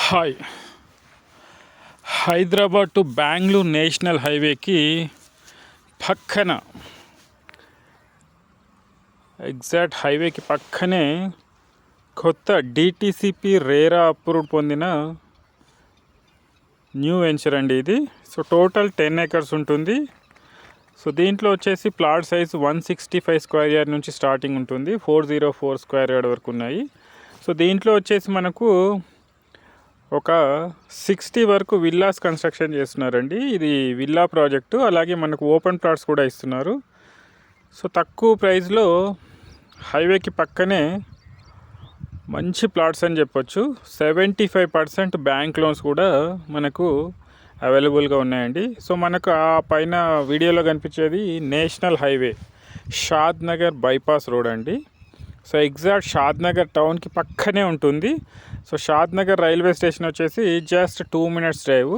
Hi. Hyderabad to Bengaluru national హైవేకి పక్కన, exact హైవేకి పక్కనే కొత్త డిటిసిపి రేరా అప్రూవ్ పొందిన న్యూ వెంచర్ అండి ఇది. సో టోటల్ 10 acres ఉంటుంది. సో దీంట్లో వచ్చేసి ప్లాట్ సైజ్ 165 స్క్వేర్ యార్డ్ నుంచి స్టార్టింగ్ ఉంటుంది. 404 స్క్వేర్ యార్డ్ వరకు ఉన్నాయి. సో దీంట్లో వచ్చేసి మనకు ఒక 60 వరకు విల్లాస్ కన్స్ట్రక్షన్ చేస్తున్నారండి. ఇది విల్లా ప్రాజెక్టు, అలాగే మనకు ఓపెన్ ప్లాట్స్ కూడా ఇస్తున్నారు. సో తక్కువ ప్రైస్లో హైవేకి పక్కనే మంచి ప్లాట్స్ అని చెప్పొచ్చు. 75% బ్యాంక్ లోన్స్ కూడా మనకు అవైలబుల్గా ఉన్నాయండి. సో మనకు ఆ పైన వీడియోలో కనిపించేది నేషనల్ హైవే షాద్ నగర్ బైపాస్ రోడ్ అండి. సో ఎగ్జాక్ట్ షాద్ నగర్ టౌన్కి పక్కనే ఉంటుంది. సో షాద్ నగర్ రైల్వే స్టేషన్ వచ్చేసి జస్ట్ 2 minutes డ్రైవ్.